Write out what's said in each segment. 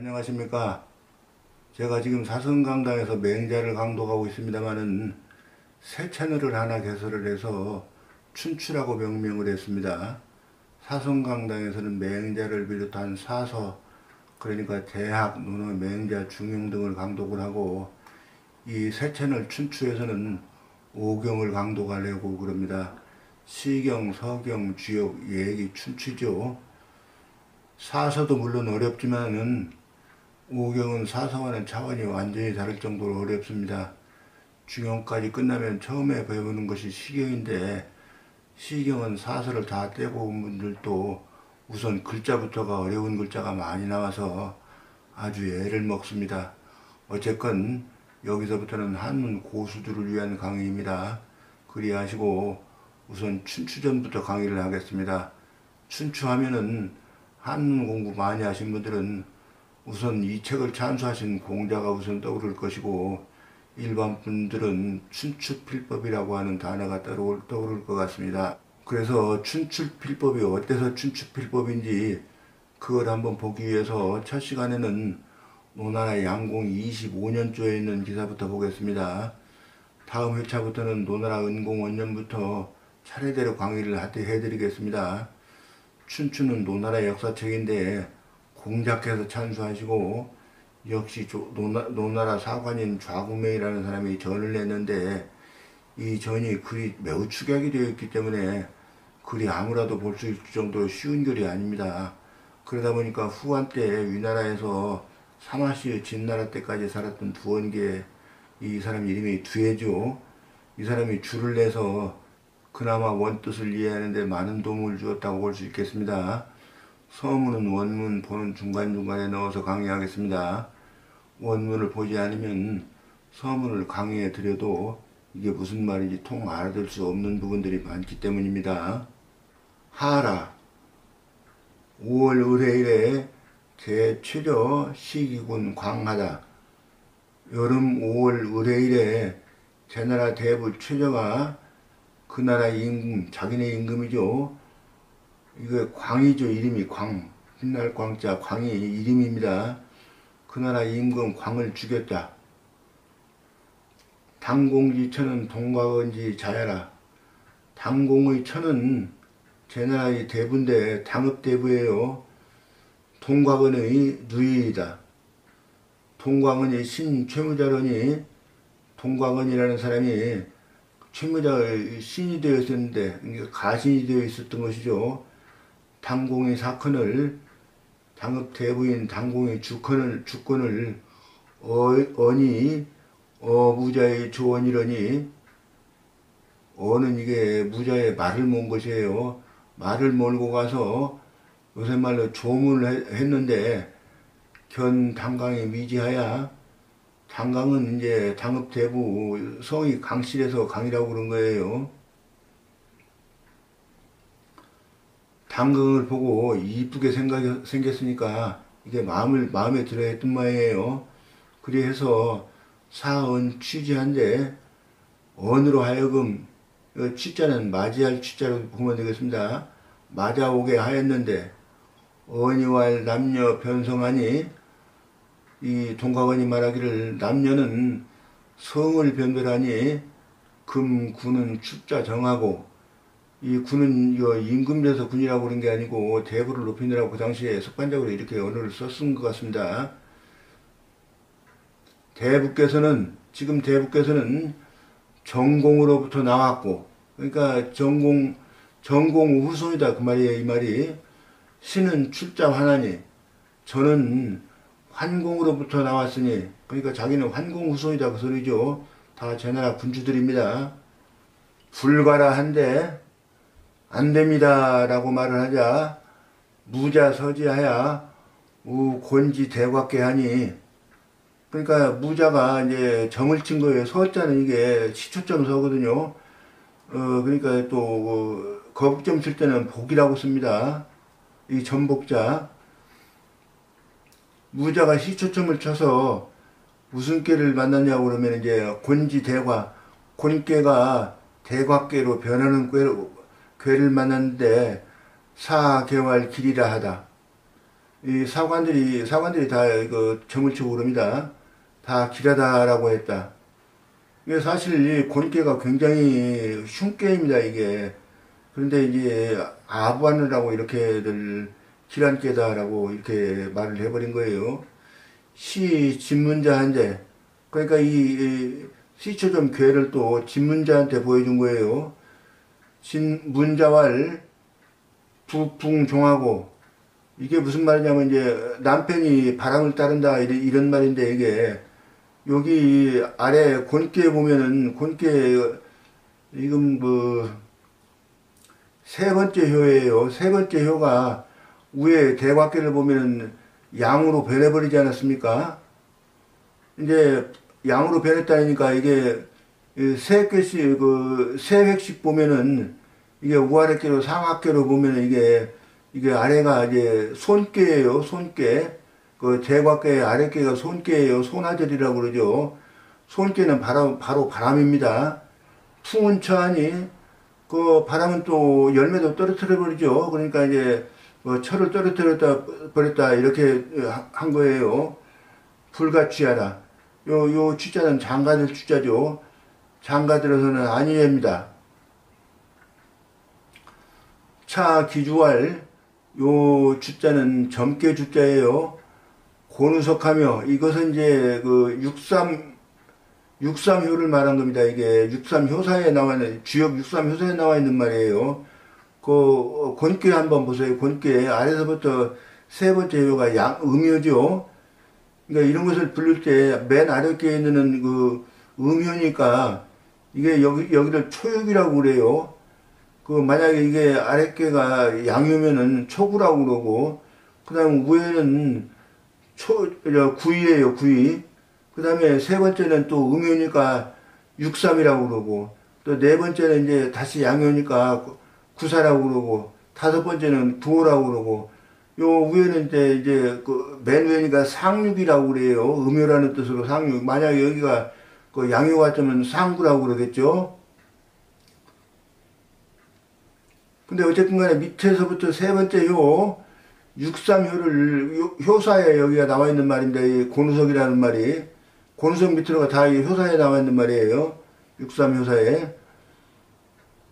안녕하십니까. 제가 지금 사성강당에서 맹자를 강독하고 있습니다만은 새 채널을 하나 개설을 해서 춘추라고 명명을 했습니다. 사성강당에서는 맹자를 비롯한 사서, 그러니까 대학, 논어, 맹자, 중용 등을 강독을 하고, 이 새 채널 춘추에서는 오경을 강독하려고 그럽니다. 시경, 서경, 주역, 예기, 춘추죠. 사서도 물론 어렵지만은 오경은 사서와는 차원이 완전히 다를 정도로 어렵습니다. 중용까지 끝나면 처음에 배우는 것이 시경인데, 시경은 사서를 다 떼고 온 분들도 우선 글자부터가 어려운 글자가 많이 나와서 아주 애를 먹습니다. 어쨌건 여기서부터는 한문 고수들을 위한 강의입니다. 그리하시고 우선 춘추전부터 강의를 하겠습니다. 춘추하면은 한문 공부 많이 하신 분들은 우선 이 책을 찬수하신 공자가 우선 떠오를 것이고, 일반 분들은 춘추필법이라고 하는 단어가 떠오를 것 같습니다. 그래서 춘추필법이 어때서 춘추필법인지 그걸 한번 보기 위해서 첫 시간에는 노나라 양공 25년조에 있는 기사부터 보겠습니다. 다음 회차부터는 노나라 은공 원년부터 차례대로 강의를 해드리겠습니다. 춘추는 노나라 역사책인데 공자께서 찬수하시고, 역시 노나라 사관인 좌구명이라는 사람이 전을 냈는데, 이 전이 글이 매우 축약이 되어 있기 때문에 글이 아무라도 볼 수 있을 정도로 쉬운 글이 아닙니다. 그러다 보니까 후한 때 위나라에서 사마시의 진나라 때까지 살았던 두원계, 이 사람 이름이 두해죠. 이 사람이 줄을 내서 그나마 원뜻을 이해하는데 많은 도움을 주었다고 볼 수 있겠습니다. 서문은 원문 보는 중간중간에 넣어서 강의하겠습니다. 원문을 보지 않으면 서문을 강의해 드려도 이게 무슨 말인지 통 알아들 수 없는 부분들이 많기 때문입니다. 하라 5월 을해일에 제최저 시기군 광하다. 여름 5월 을해일에 제나라 대부 최저가 그 나라 임금, 자기네 임금이죠. 이거 광이죠. 이름이 광. 흰날 광자 광이 이름입니다. 그 나라 임금 광을 죽였다. 당공지 천은 동과건지 자야라. 당공의 천은 제나라의 대부인데 당읍대부예요. 동과건의 누이이다. 동과건이 신최무자론이, 동과건이라는 사람이 최무자의 신이 되어 있었는데 가신이 되어 있었던 것이죠. 당공의 사건을, 당읍대부인 당공의 주권을 어니 무자의 조언이러니, 어는 이게 무자의 말을 모은 것이에요. 말을 몰고 가서 요새 말로 조문을 했는데, 견 당강에 미지하야. 당강은 이제 당읍대부 성이 강실에서 강이라고 그런 거예요. 당강을 보고 이쁘게 생겼으니까 이게 마음에 들어 했던 모양이에요. 그래서 사언 취지한데, 언으로 하여금, 취자는 맞이할 취자로 보면 되겠습니다. 맞아오게 하였는데, 언이왈 남녀 변성하니, 이 동과건이 말하기를 남녀는 성을 변별하니 금 군은 축자 정하고, 이 군은 임금이라서 군이라고 그런 게 아니고 대부를 높이느라고 그 당시에 습관적으로 이렇게 언어를 썼은 것 같습니다. 지금 대부께서는 정공으로부터 나왔고, 그러니까 정공 후손이다 그 말이에요. 이 말이 신은 출자 환하니, 저는 환공으로부터 나왔으니, 그러니까 자기는 환공 후손이다 그 소리죠. 다 제나라 군주들입니다. 불가라 한데 안됩니다 라고 말을 하자 무자 서지하야 곤지 대곽게 하니, 그러니까 무자가 이제 점을 친 거예요. 서자는 이게 시초점 서거든요. 그러니까 또 거북점 칠 때는 복이라고 씁니다. 이 전복자. 무자가 시초점을 쳐서 무슨 꾀를 만났냐고 그러면 이제 곤지 대곽, 곤꾀가 대곽꾀로 변하는 꾀를 만났는데 사개월 길이라 하다. 이 사관들이 다 그 점을 치고 그럽니다. 다 길하다라고 했다. 이게 사실 이 곤깨가 굉장히 쉬운 게임이다 이게. 그런데 이제 아부하느라고 이렇게들 길한 깨다라고 이렇게 말을 해버린 거예요. 시 집문자 한제. 그러니까 이 시초점 괴를 또 집문자한테 보여준 거예요. 문자왈 북풍종하고, 이게 무슨 말이냐면 이제 남편이 바람을 따른다 이런 말인데, 이게 여기 아래 곤깨 보면은 곤깨 지금 그 세 번째 효예요. 세 번째 효가 위에 대곽깨를 보면은 양으로 변해버리지 않았습니까? 이제 양으로 변했다니까 이게 세 개씩 세 획씩 보면은 이게 우아래깨로 상하깨로 보면은 이게 아래가 이제 손깨예요. 손깨. 그 대곽깨 아래깨가 손깨예요. 손아절이라고 그러죠. 손깨는 바로 바람입니다. 풍은 처하니 그 바람은 또 열매도 떨어뜨려 버리죠. 그러니까 이제 철을 떨어뜨렸다 버렸다 이렇게 한 거예요. 불가취하라. 요 주자는 장가들 주자죠. 장가들어서는 아니입니다. 차 기주할 요 주자는 점괘 주자예요. 고누석하며, 이것은 이제 그 육삼효를 말한 겁니다. 이게 육삼효사에 나와 있는, 주역 육삼효사에 나와 있는 말이에요. 그 곤깨 한번 보세요. 곤깨 아래서부터 세 번째 효가 음효죠. 그러니까 이런 것을 부를 때 맨 아래께 있는 그 음효니까 이게 여기를 초역이라고 그래요. 그 만약에 이게 아랫께가 양효면은 초구라고 그러고, 그 다음 위에는 구이예요, 구이. 그 다음에 세 번째는 또 음효니까 육삼이라고 그러고, 또 네 번째는 이제 다시 양효니까 구사라고 그러고, 다섯 번째는 구호라고 그러고, 요 위에는 이제 그 맨 위에니까 상육이라고 그래요. 음효라는 뜻으로 상육. 만약에 여기가 그 양효 같으면 상구라고 그러겠죠. 근데 어쨌든 간에 밑에서부터 세 번째 효, 육삼효를, 효사에 여기가 나와 있는 말인데, 고누석이라는 말이, 고누석 밑으로가 다 효사에 나와 있는 말이에요. 육삼효사에.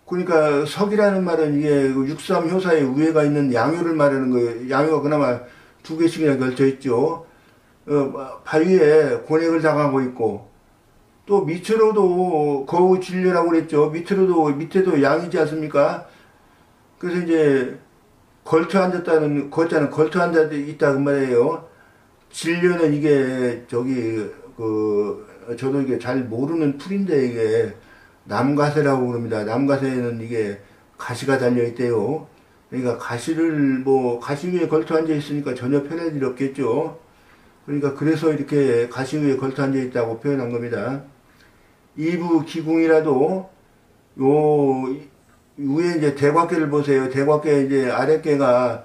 그러니까 석이라는 말은 이게 육삼효사의 위에가 있는 양효를 말하는 거예요. 양효가 그나마 두 개씩이나 걸쳐 있죠. 바위에 권액을 당하고 있고, 또 밑으로도 거우 진료라고 그랬죠. 밑에도 양이지 않습니까? 그래서 이제 걸터 앉았다는, 거자는 걸터 앉아 있다 그 말이에요. 진료는 이게 저도 이게 잘 모르는 풀인데, 이게 남가세라고 그럽니다. 남가세에는 이게 가시가 달려 있대요. 그러니까 가시 위에 걸터 앉아 있으니까 전혀 편할 일 없겠죠. 그러니까 그래서 이렇게 가시 위에 걸터 앉아 있다고 표현한 겁니다. 이부 기궁이라도 위에 이제 대곽깨를 보세요. 대곽깨 이제 아랫깨가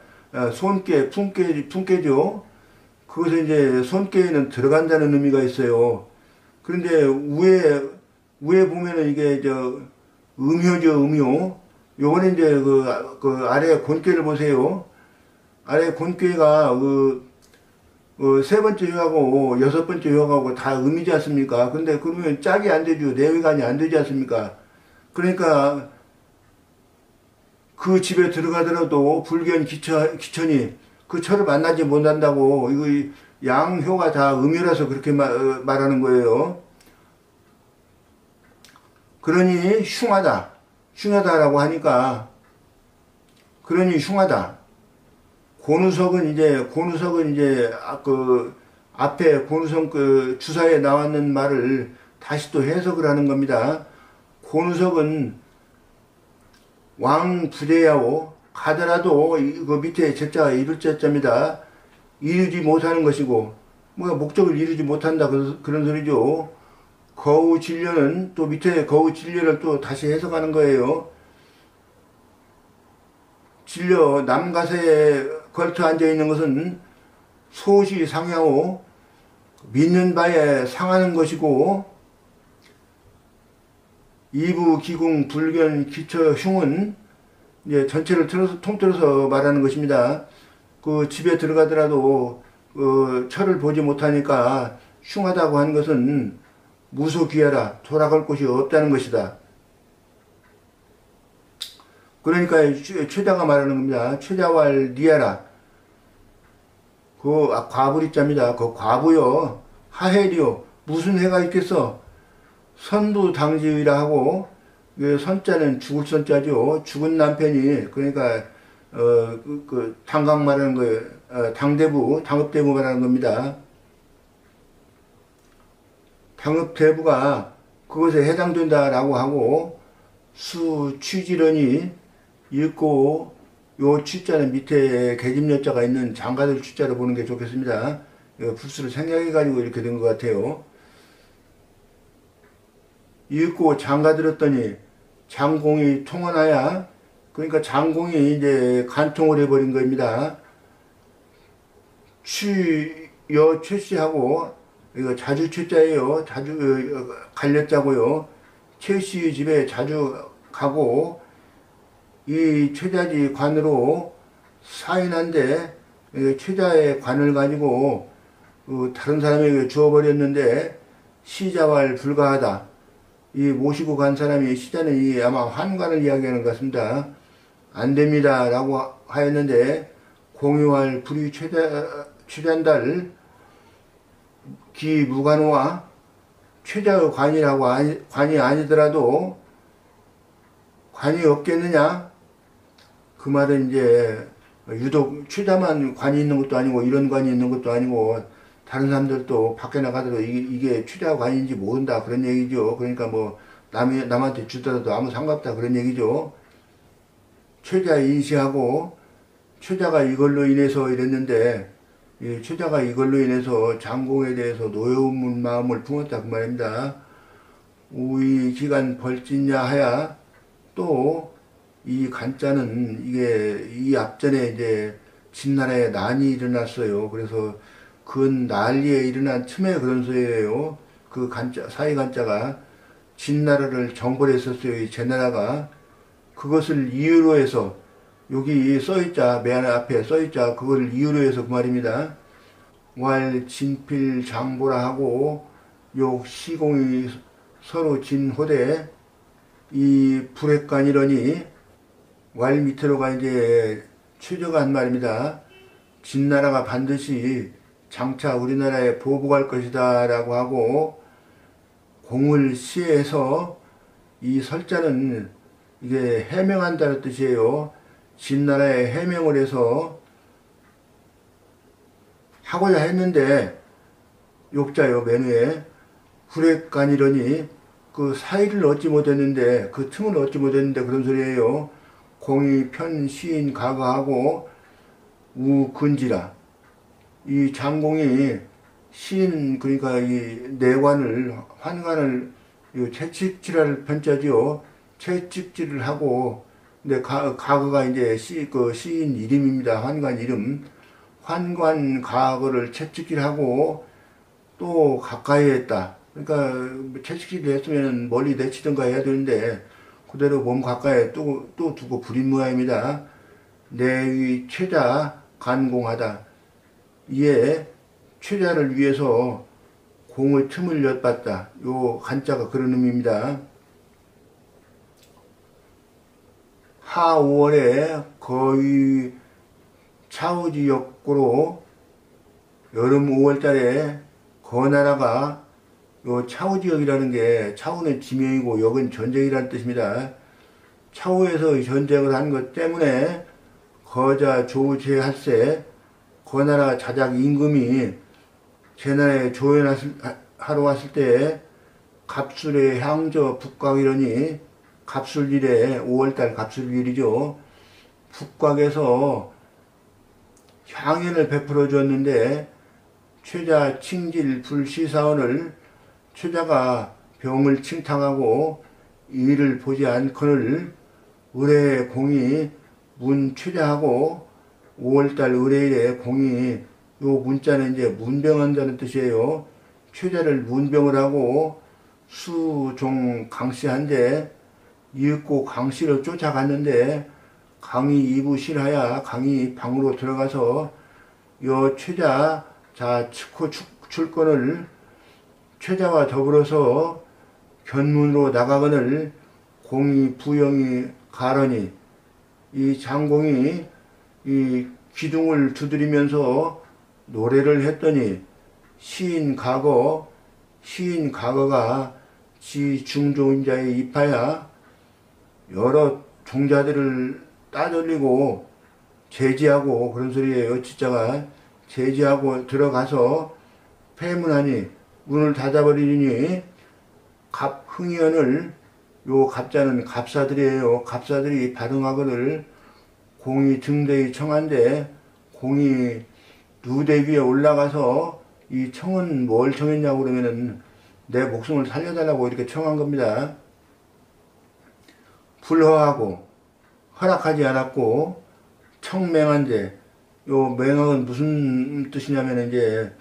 손깨, 품깨죠. 그것에 이제 손깨에는 들어간다는 의미가 있어요. 그런데 위에 보면은 이게 음효죠, 음효. 요거는 이제 그 아래 곤깨를 보세요. 아래 곤깨가 세 번째 효하고 여섯 번째 효하고 다 음이지 않습니까? 근데 그러면 짝이 안 되죠. 내외관이 안 되지 않습니까? 그러니까 그 집에 들어가더라도 불견 기천이 그 철을 만나지 못한다고, 이거 양효가 다 음효라서 그렇게 말하는 거예요. 그러니 흉하다라고 하니까, 그러니 흉하다. 고누석은 이제 그 앞에 고누석 그 주사에 나왔는 말을 다시 또 해석을 하는 겁니다. 고누석은 왕부대야오, 가더라도 그 밑에 제자가 이룰 제자입니다. 이루지 못하는 것이고, 목적을 이루지 못한다 그런 소리죠. 거우 진료는 또 밑에 거우 진료를 또 다시 해석하는 거예요. 진료 남가세에 걸터 앉아 있는 것은 소시 상야오, 믿는 바에 상하는 것이고, 이부 기궁 불견 기처 흉은 이제 전체를 통틀어서 말하는 것입니다. 그 집에 들어가더라도 철을 보지 못하니까 흉하다고 한 것은 무소귀하라 돌아갈 곳이 없다는 것이다. 그러니까 최자가 말하는 겁니다. 최자왈 니아라. 그 과부리자입니다. 그 과부요 하헬이요 무슨 해가 있겠어. 선부당지의라 하고 선자는 죽을 선자죠. 죽은 남편이 그러니까 당강 말하는 거예요. 당읍대부 말하는 겁니다. 당읍대부가 그것에 해당된다라고 하고 수취지런이 읽고 요 취자는 밑에 계집여자가 있는 장가들 취자로 보는 게 좋겠습니다. 부수를 생략해가지고 이렇게 된 것 같아요. 읽고 장가 들었더니 장공이 통원하야 그러니까 장공이 이제 간통을 해버린 겁니다. 최씨하고 이거 자주 최자예요. 자주 갈렸자고요. 최씨의 집에 자주 가고 이 최자지 관으로 사인한데 최자의 관을 가지고 다른 사람에게 주어버렸는데 시자왈 불가하다. 이 모시고 간 사람이 시자는 이 아마 환관을 이야기하는 것 같습니다. 안 됩니다 라고 하였는데 공유할 불의 최잔달 기무관호와 최자의 관이라고 관이 아니더라도 관이 없겠느냐? 그 말은 이제 유독 최자만 관이 있는 것도 아니고 이런 관이 있는 것도 아니고 다른 사람들도 밖에 나가더라도 이게 최자 관인지 모른다 그런 얘기죠. 그러니까 뭐 남한테 주더라도 아무 상관없다 그런 얘기죠. 최자 인시하고 최자가 이걸로 인해서 이랬는데 이 최자가 이걸로 인해서 장공에 대해서 노여운 마음을 품었다 그 말입니다. 우이 기간 벌짓냐 하야 또 이 간자는 이게 이 앞전에 이제 진나라에 난이 일어났어요. 그래서 그 난리에 일어난 틈에 그런 소리예요. 그 간자 사이 간자가 진나라를 정벌했었어요. 이 제나라가 그것을 이유로 해서 여기 써있자 맨 앞에 써있자 그걸 이유로 해서 그 말입니다. 왈 진필 장보라 하고 요 시공이 서로 진호대 이 불액간이러니 왈 밑으로가 이제 최저가 한 말입니다. 진나라가 반드시 장차 우리나라에 보복할 것이다 라고 하고 공을 시해서 이 설자는 이게 해명한다는 뜻이에요. 진나라에 해명을 해서 하고자 했는데 욕자요 맨 위에 불액간이러니 그 사이를 얻지 못했는데 그 틈을 얻지 못했는데 그런 소리예요. 공이 편 시인 가거하고 우근지라 이 장공이 시인 그러니까 이 내관을 환관을 채찍질할 편자지요. 채찍질을 하고 근데 가거가 이제 시인 이름입니다. 환관 이름. 환관 가거를 채찍질하고 또 가까이 했다. 그러니까 채찍질 했으면 멀리 내치든가 해야 되는데 그대로 몸 가까이 또 두고 부린 모양입니다. 내위 최자 간공하다. 이에 최자를 위해서 공의 틈을 엿봤다. 요 간자가 그런 의미입니다. 하 5월에 거의 차우지 역고로 여름 5월달에 거나라가 요 차우지역이라는 게 차우는 지명이고 역은 전쟁이라는 뜻입니다. 차우에서 전쟁을 한 것 때문에 거자 조제할세 거나라 자작 임금이 제나라에 조연하러 왔을 때 갑술의 향저 북곽이러니 갑술일에 5월달 갑술일이죠. 북곽에서 향연을 베풀어 줬는데 최자 칭질 불시사원을 최자가 병을 칭탕하고 이를 보지 않거늘 의뢰 공이 문 최자하고 5월달 의뢰일에 공이 요 문자는 이제 문병한다는 뜻이에요. 최자를 문병을 하고 수종 강씨한데 이윽고 강씨를 쫓아갔는데 강의 2부 실하야 강의 방으로 들어가서 요 최자 자 측호 출권을 최자와 더불어서 견문으로 나가거늘 공이 부영이 가러니 이 장공이 이 기둥을 두드리면서 노래를 했더니 시인 가거가 지 중종자의 입하야 여러 종자들을 따돌리고 제지하고 그런 소리예요. 진짜가 제지하고 들어가서 폐문하니 문을 닫아버리니 갑흥연을 요 갑자는 갑사들이에요. 갑사들이 발흥하거늘 공이 등대의 청한데 공이 누대 위에 올라가서 이 청은 뭘 청했냐고 그러면은 내 목숨을 살려달라고 이렇게 청한 겁니다. 불허하고 허락하지 않았고 청맹한데 요 맹학은 무슨 뜻이냐면 이제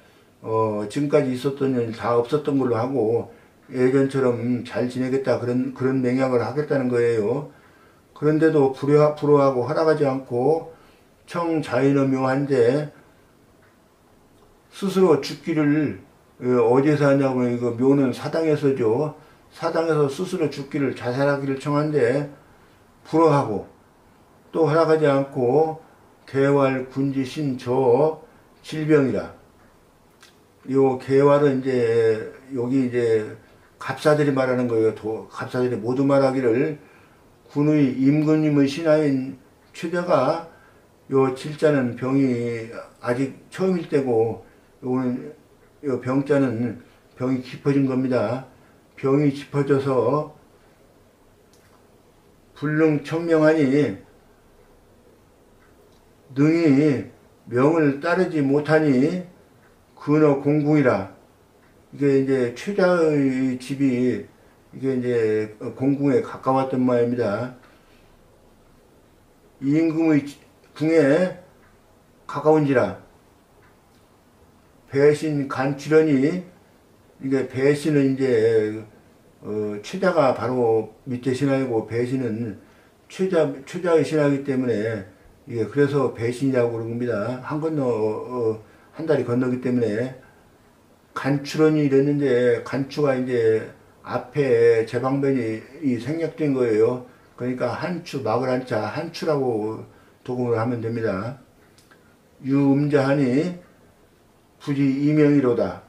지금까지 있었던 일 다 없었던 걸로 하고 예전처럼 잘 지내겠다 그런 맹약을 하겠다는 거예요. 그런데도 불허하고 허락하지 않고 청자인의 묘한데 스스로 죽기를 어디서 하냐고 이거 묘는 사당에서죠. 사당에서 스스로 죽기를 자살하기를 청한데 불허하고 또 허락하지 않고 개활 군지신 저 질병이라. 요 개활은 이제 여기 이제 갑사들이 말하는 거예요. 갑사들이 모두 말하기를 군의 임금님의 신하인 최자가 요 질자는 병이 아직 처음일 때고 요 병자는 병이 깊어진 겁니다. 병이 깊어져서 불능청명하니 능히 명을 따르지 못하니 근어 공궁이라. 이게 이제 최자의 집이 이게 이제 공궁에 가까웠던 말입니다. 임금의 궁에 가까운지라. 배신 간출연이 이게 배신은 이제 최자가 바로 밑에 신하이고 배신은 최자의 신하이기 때문에 이게 그래서 배신이라고 그런 겁니다. 한 다리 건너기 때문에 간출원이 이랬는데 간추가 이제 앞에 제방변이 생략된 거예요. 그러니까 한추 막을 한자 한추라고 독음을 하면 됩니다. 유음자하니 부지 이명이로다.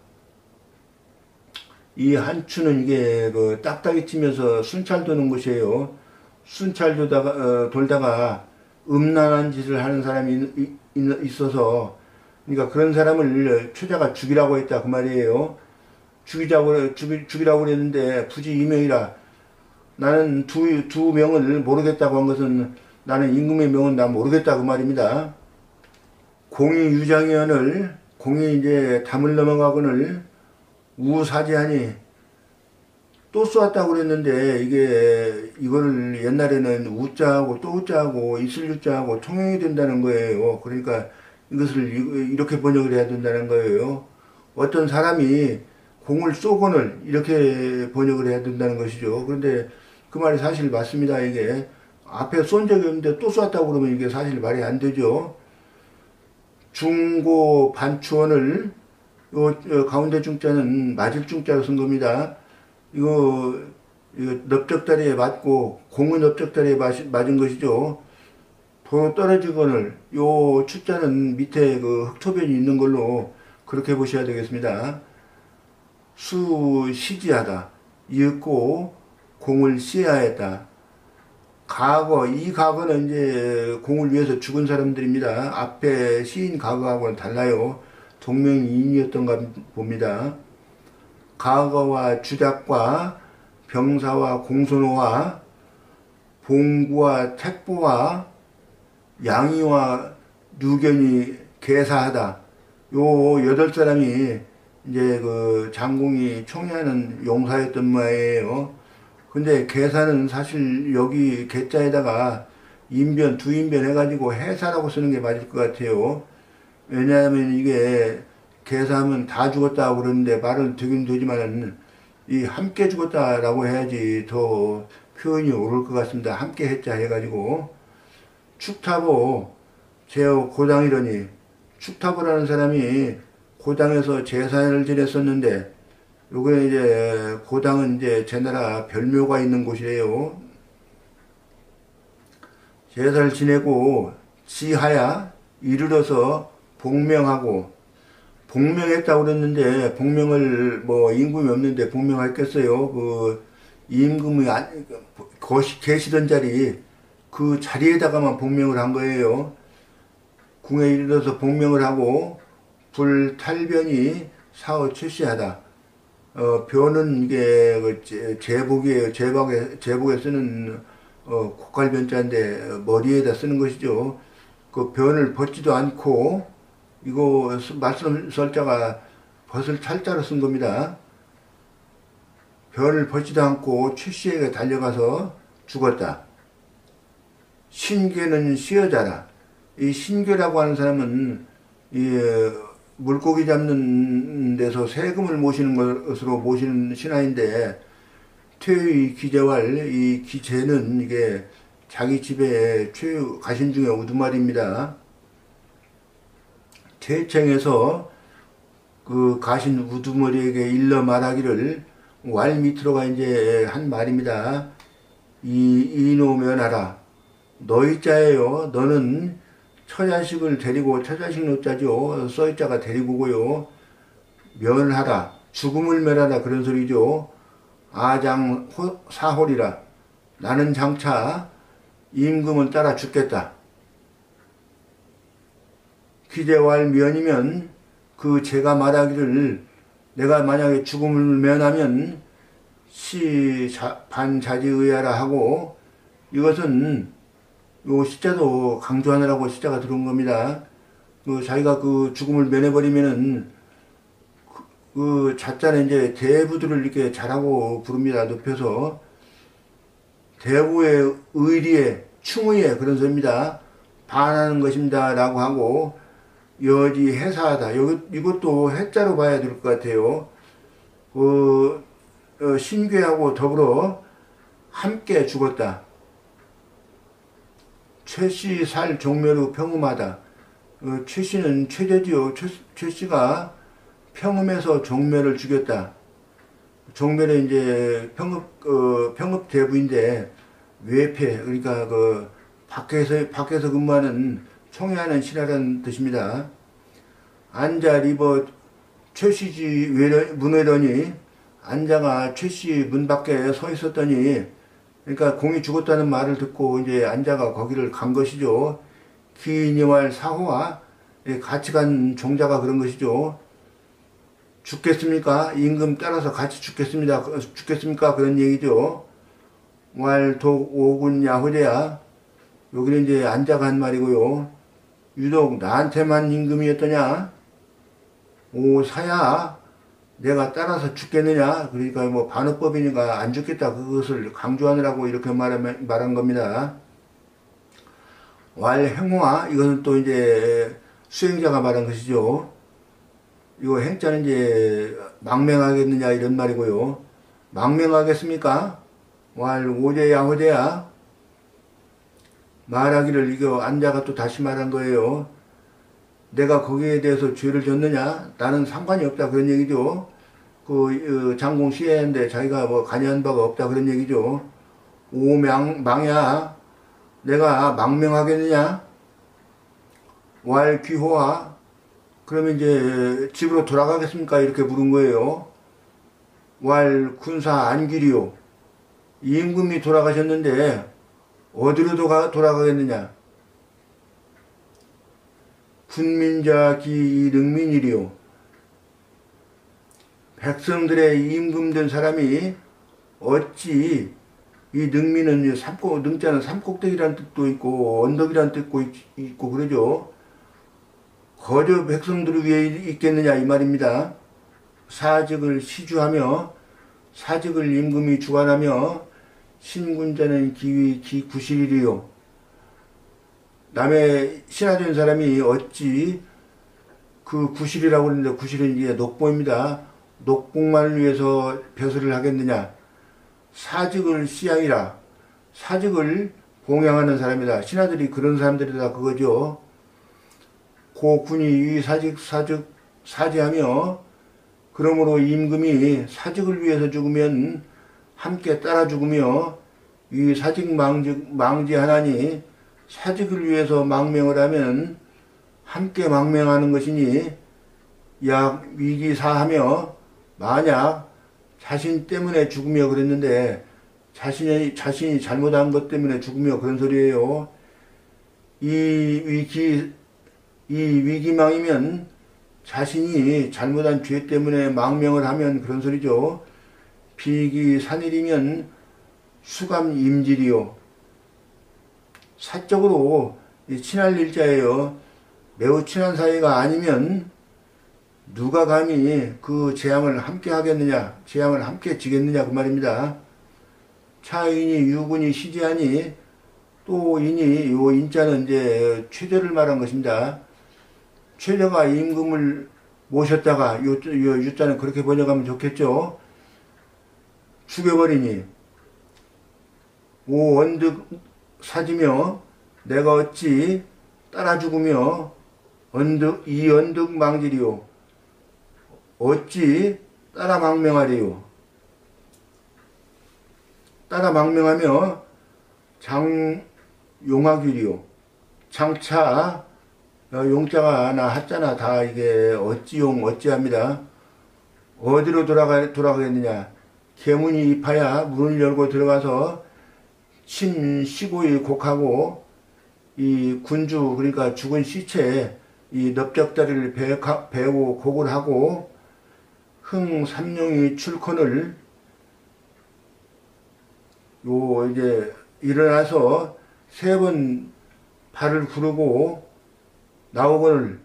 이 한추는 이게 그 딱딱이 치면서 순찰 도는 곳이에요. 순찰 돌다가 음란한 짓을 하는 사람이 있어서 그러니까 그런 사람을 최자가 죽이라고 했다 그 말이에요. 죽이라고 그랬는데 부지 이명이라. 나는 두 명을 모르겠다고 한 것은 나는 임금의 명은 나 모르겠다 그 말입니다. 공이 유장연을 공이 이제 담을 넘어가거늘 우사지하니 또 쏘았다고 그랬는데 이거를 옛날에는 우자하고 또 우자하고 있을 유자하고 통용이 된다는 거예요. 그러니까 이것을 이렇게 번역을 해야 된다는 거예요. 어떤 사람이 공을 쏘거늘 이렇게 번역을 해야 된다는 것이죠. 그런데 그 말이 사실 맞습니다. 이게 앞에 쏜 적이 없는데 또 쐈다고 그러면 이게 사실 말이 안 되죠. 중고 반추원을 요 가운데 중자는 맞을 중자로 쓴 겁니다. 이거 넓적다리에 맞고 공은 넓적다리에 맞은 것이죠. 도로 떨어지거늘 요 추자는 밑에 그 흑토변이 있는 걸로 그렇게 보셔야 되겠습니다. 수시지하다. 이윽고 공을 시해하였다. 이 과거는 이제 공을 위해서 죽은 사람들입니다. 앞에 시인 과거하고는 달라요. 동명이인이었던가 봅니다. 과거와 주작과 병사와 공손호와 봉구와 택보와 양이와 누견이 계사하다. 요 8사람이 이제 그 장공이 총애하는 용사였던 모양이에요. 근데 계사는 사실 여기 계자에다가 인변, 두인변 해가지고 해사라고 쓰는 게 맞을 것 같아요. 왜냐하면 이게 계사하면 다 죽었다고 그러는데 말은 되긴 되지만은 이 함께 죽었다라고 해야지 더 표현이 옳을 것 같습니다. 함께 했자 해가지고 축타보 제호 고당이러니, 축타보라는 사람이 고당에서 제사를 지냈었는데, 요게 이제 고당은 이제 제나라 별묘가 있는 곳이에요. 제사를 지내고 지하야 이르러서 복명하고, 복명했다고 그랬는데 복명을 뭐 임금이 없는데 복명했겠어요. 그 임금이 계시던 자리, 그 자리에다가만 복명을 한 거예요. 궁에 이르러서 복명을 하고 불탈변이 사후 출시하다. 변은 이게 그 제복이에요. 제복에 쓰는 고칼변자인데 머리에다 쓰는 것이죠. 그 변을 벗지도 않고, 이거 말씀 설자가 벗을 탈자로 쓴 겁니다. 변을 벗지도 않고 출시에게 달려가서 죽었다. 신괴는 시여자라. 이 신괴라고 하는 사람은 이 물고기 잡는 데서 세금을 모시는 것으로 모시는 신하인데, 퇴의 기재왈, 이 기재는 이게 자기 집에 최유 가신 중에 우두말입니다. 퇴청에서 그 가신 우두머리에게 일러 말하기를, 왈 밑으로가 이제 한 말입니다. 이노면하라. 너희 자예요. 너는 처자식을 데리고, 처자식 노자죠. 써이자가 데리고고요. 면하라. 죽음을 면하라. 그런 소리죠. 아장 사홀이라. 나는 장차 임금은 따라 죽겠다. 기재왈 면이면 그 제가 말하기를, 내가 만약에 죽음을 면하면 반자지의하라 하고, 이것은 요 시자도 강조하느라고 시자가 들어온 겁니다. 자기가 그 죽음을 면해버리면은 그 자자는 이제 대부들을 이렇게 잘하고 부릅니다. 높여서 대부의 의리에 충의에, 그런 소리입니다. 반하는 것입니다 라고 하고, 여지 해사하다. 이것도 해자로 봐야 될 것 같아요. 신괴하고 더불어 함께 죽었다. 최씨 살 종묘로 평음하다. 최씨는 최저지요. 최씨가 평음해서 종묘를 죽였다. 종묘는 이제 평읍 대부인데 외패, 그러니까 그 밖에서 근무하는 청해하는 신하라는 뜻입니다. 안자 리버 최씨지 문외더니, 안자가 최씨 문 밖에 서 있었더니, 그러니까 공이 죽었다는 말을 듣고 이제 안자가 거기를 간 것이죠. 기니왈 사호와 같이 간 종자가 그런 것이죠. 죽겠습니까? 임금 따라서 같이 죽겠습니까? 그런 얘기죠. 왈독 오군 야후제야. 여기는 이제 안자가 한 말이고요. 유독 나한테만 임금이었더냐? 오 사야, 내가 따라서 죽겠느냐? 그러니까 뭐 반어법이니까 안 죽겠다, 그것을 강조하느라고 이렇게 말한 겁니다. 왈 행화, 이것은 또 이제 수행자가 말한 것이죠. 이거 행자는 이제 망명하겠느냐 이런 말이고요. 망명하겠습니까? 왈 오제야 호제야. 말하기를, 이거 안자가 또 다시 말한 거예요. 내가 거기에 대해서 죄를 졌느냐? 나는 상관이 없다, 그런 얘기죠. 장공 시해인데 자기가 뭐 관여한 바가 없다, 그런 얘기죠. 오망야, 내가 망명하겠느냐? 왈 귀호아, 그러면 이제 집으로 돌아가겠습니까? 이렇게 물은 거예요. 왈 군사 안기리오, 임금이 돌아가셨는데 어디로 돌아가겠느냐? 군민자 기 능민이리오, 백성들의 임금된 사람이 어찌, 이 능민은 능자는 삼꼭대기라는 뜻도 있고 언덕이라는 뜻도 있고 그러죠. 거저 백성들을 위해 있겠느냐 이 말입니다. 사직을 시주하며, 사직을 임금이 주관하며, 신군자는 기구실이리요. 남의 신하된 사람이 어찌 그 구실이라고 하는데, 구실은 이게 녹보입니다. 녹복만을 위해서 벼슬을 하겠느냐. 사직을 시양이라, 사직을 봉양하는 사람이다. 신하들이 그런 사람들이다 그거죠. 고 군이 위 사직 사지하며 그러므로 임금이 사직을 위해서 죽으면 함께 따라 죽으며 위 사직 망지하나니 사직을 위해서 망명을 하면 함께 망명하는 것이니 약 위기사하며 만약 자신 때문에 죽으며 그랬는데 자신이 잘못한 것 때문에 죽으며 그런 소리예요. 이 위기망이면 자신이 잘못한 죄 때문에 망명을 하면 그런 소리죠. 비기산일이면 수감임질이요. 사적으로 친할 일자예요. 매우 친한 사이가 아니면 누가 감히 그 재앙을 함께 하겠느냐, 재앙을 함께 지겠느냐 그 말입니다. 차인이 유군이 시지하니 또 인이 요 인자는 이제 최저를 말한 것입니다. 최저가 임금을 모셨다가 요 유자는 그렇게 번역하면 좋겠죠. 죽여버리니 오 언득 사지며 내가 어찌 따라 죽으며 언득 망지리요 어찌 따라 망명하리요. 따라 망명하며 장용하기리요. 장차 용자가 나 하자나 다 이게 어찌용 어찌합니다. 어디로 돌아가겠느냐. 계문이 입하야 문을 열고 들어가서 신시고의 곡하고 이 군주 그러니까 죽은 시체 이 넓적다리를 베고 곡을 하고 흥삼룡이 출컨을 요 이제 일어나서 3번 발을 구르고 나오거늘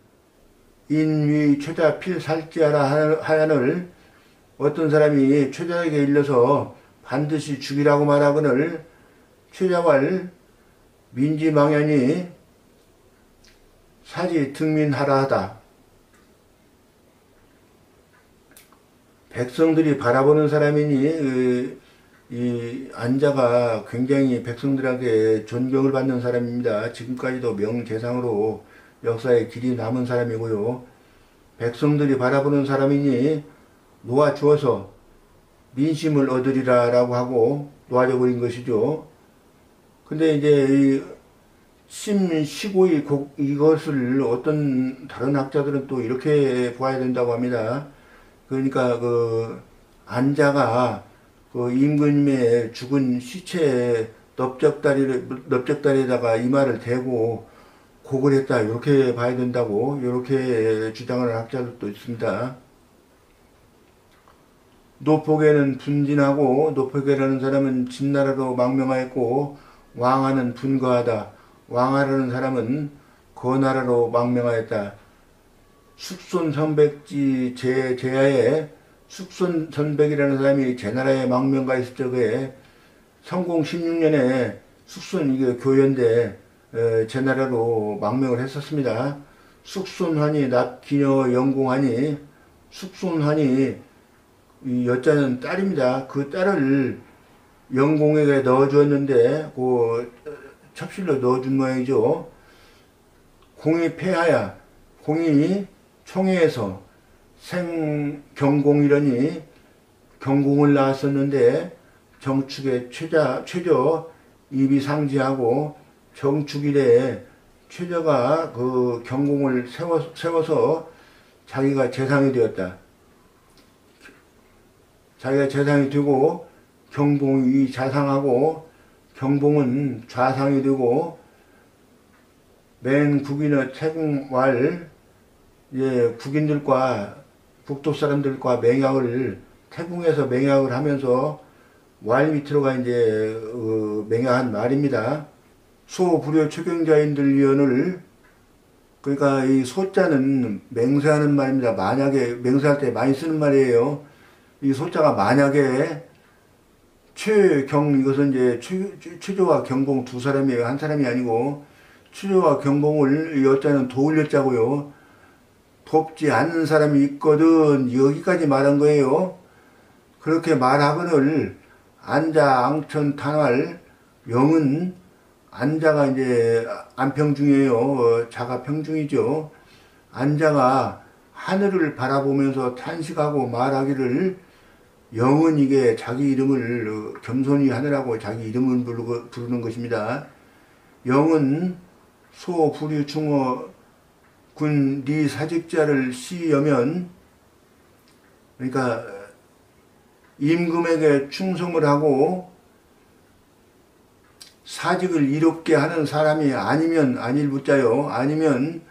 인위 최자 필살지하라 하야늘 어떤 사람이 최자에게 일러서 반드시 죽이라고 말하거늘 최자왈 민지망연이 사지 등민하라 하다. 백성들이 바라보는 사람이니 이 안자가 굉장히 백성들에게 존경을 받는 사람입니다. 지금까지도 명재상으로 역사에 길이 남은 사람이고요. 백성들이 바라보는 사람이니 놓아주어서 민심을 얻으리라 라고 하고 놓아져 버린 것이죠. 근데 이제 이 심시고의 이것을 어떤 다른 학자들은 또 이렇게 보아야 된다고 합니다. 그러니까 그 안자가 그 임금의 죽은 시체에 넓적다리에다가 이마를 대고 곡을 했다 이렇게 봐야 된다고 이렇게 주장하는 학자들도 있습니다. 노폭에는 분진하고 노폭이라는 사람은 진나라로 망명하였고 왕하는 분거하다. 왕하라는 사람은 거나라로 망명하였다. 숙손선백지 제야에 숙손선백이라는 사람이 제나라에 망명가 있을 적에 성공 16년에 숙손 이게 교연대 제나라로 망명을 했었습니다. 숙손하니 납기녀 영공하니 숙손하니 이 여자는 딸입니다. 그 딸을 영공에게 넣어주었는데 그 첩실로 넣어준 모양이죠. 공이 폐하야 공이 총회에서 생경공이러니 경공을 낳았었는데 정축의 최저 입이 상지하고 정축일에 최저가 그 경공을 세워서 자기가 재상이 되었다. 자기가 재상이 되고 경봉이 자상하고 경봉은 좌상이 되고 맨 국인의 태궁왈 국인들과 북도 사람들과 맹약을 태궁에서 맹약을 하면서 왈 밑으로가 이제 맹약한 말입니다. 소불효 최경자인들 위원을 그러니까 이 소자는 맹세하는 말입니다. 만약에 맹세할 때 많이 쓰는 말이에요. 이 소자가 만약에 최경 이것은 이제 최조와 경봉 두 사람이에요. 한 사람이 아니고 최조와 경봉을 여자는 도울렸자고요. 돕지 않는 사람이 있거든 여기까지 말한 거예요. 그렇게 말하거늘 안자 앙천 탄활 영은 안자가 이제 안평중이에요. 자가 평중이죠. 안자가 하늘을 바라보면서 탄식하고 말하기를 영은 이게 자기 이름을 겸손히 하느라고 자기 이름을 부르는 것입니다. 영은 소, 부류, 충어, 군, 리, 사직자를 시여면, 그러니까 임금에게 충성을 하고 사직을 이롭게 하는 사람이 아니면 아닐붙자요. 아니면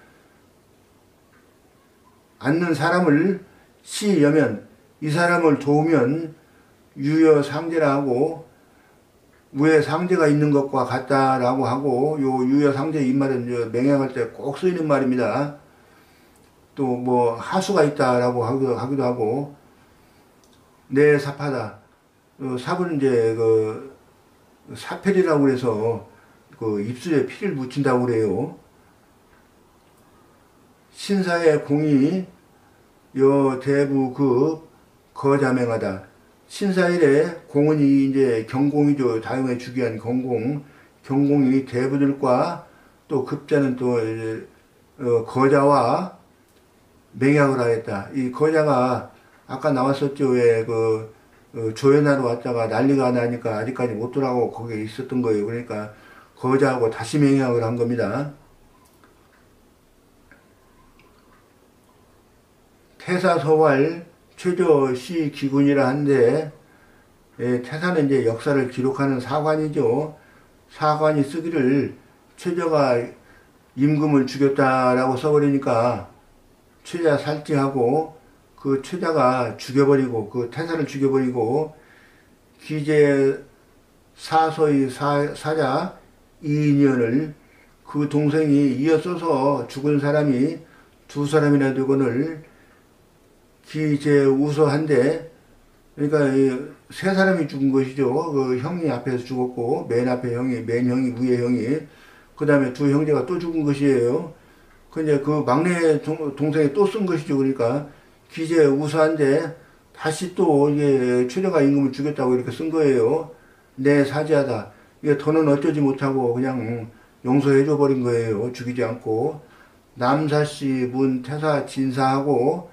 않는 사람을 시여면 이 사람을 도우면 유여상제라 하고 위에 상제가 있는 것과 같다라고 하고 요 유여상제 이 말은 맹약할 때 꼭 쓰이는 말입니다. 또 뭐 하수가 있다라고 하기도 하고 내 삽하다. 삽은 이제 그 사펠이라고 그래서 그 입술에 피를 묻힌다고 그래요. 신사의 공이 여 대부급 거자맹하다. 신사일에 공은 이제 경공이죠. 다음에 주기한 경공. 경공이 대부들과 또 급자는 또 거자와 맹약을 하였다. 이 거자가 아까 나왔었죠. 왜 조연하러 왔다가 난리가 나니까 아직까지 못 돌아가고 거기에 있었던 거예요. 그러니까 거자하고 다시 맹약을 한 겁니다. 태사서활 최저시 기군이라 한데 태사는 이제 역사를 기록하는 사관이죠. 사관이 쓰기를 최저가 임금을 죽였다라고 써버리니까 최자 살찌하고 그 최자가 죽여버리고 그 태사를 죽여버리고 기재 사서의 사자 이인연을 그 동생이 이어서서 죽은 사람이 두 사람이나 되거늘 기재 우서한데 그러니까 세 사람이 죽은 것이죠. 그 형이 앞에서 죽었고 맨 앞에 형이 맨 형이 위에 형이 그 다음에 두 형제가 또 죽은 것이에요. 근데 그 막내 동생이 또 쓴 것이죠. 그러니까 기재 우서한데 다시 또 이게 최저가 임금을 죽였다고 이렇게 쓴 거예요. 내 사지하다. 이게 더는 어쩌지 못하고 그냥 용서해줘 버린 거예요. 죽이지 않고. 남사씨 문 태사 진사하고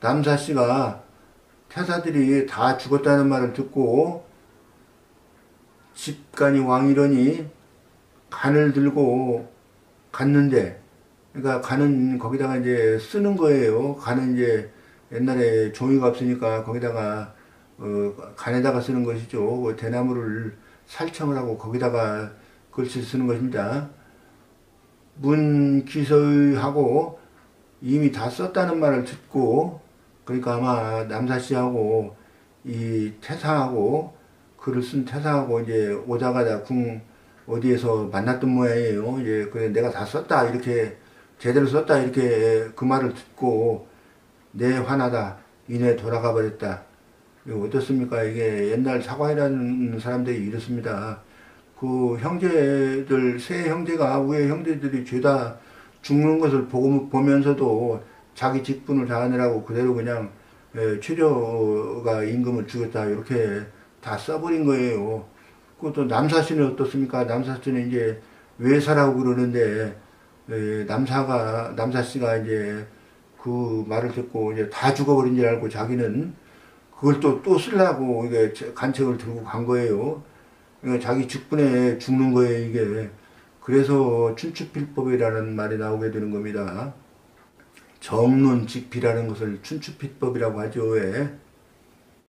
남사씨가 태사들이 다 죽었다는 말을 듣고 집간이 왕이러니 간을 들고 갔는데 그러니까 간은 거기다가 이제 쓰는 거예요. 간은 이제 옛날에 종이가 없으니까 거기다가 간에다가 쓰는 것이죠. 대나무를 살청을 하고 거기다가 글씨 쓰는 것입니다. 문기서하고 이미 다 썼다는 말을 듣고 그러니까 아마 남사씨하고 이 태사하고 글을 쓴 태사하고 이제 오다가다 궁 어디에서 만났던 모양이에요. 이제 그래 내가 다 썼다 이렇게 제대로 썼다 이렇게 그 말을 듣고 내 화나다 이내 돌아가 버렸다. 이거 어떻습니까? 이게 옛날 사관이라는 사람들이 이렇습니다. 그 형제들 세 형제가 위에 형제들이 죄다 죽는 것을 보면서도 자기 직분을 다하느라고 그대로 그냥 최저가 임금을 죽였다 이렇게 다 써버린 거예요. 그것도 남사씨는 어떻습니까? 남사씨는 이제 외사라고 그러는데 남사씨가 이제 그 말을 듣고 이제 다 죽어버린 줄 알고 자기는 그걸 또 쓰려고 이게 간책을 들고 간 거예요. 그러니까 자기 직분에 죽는 거예요, 이게. 그래서 춘추필법이라는 말이 나오게 되는 겁니다. 정론직비라는 것을 춘추필법이라고 하죠. 왜?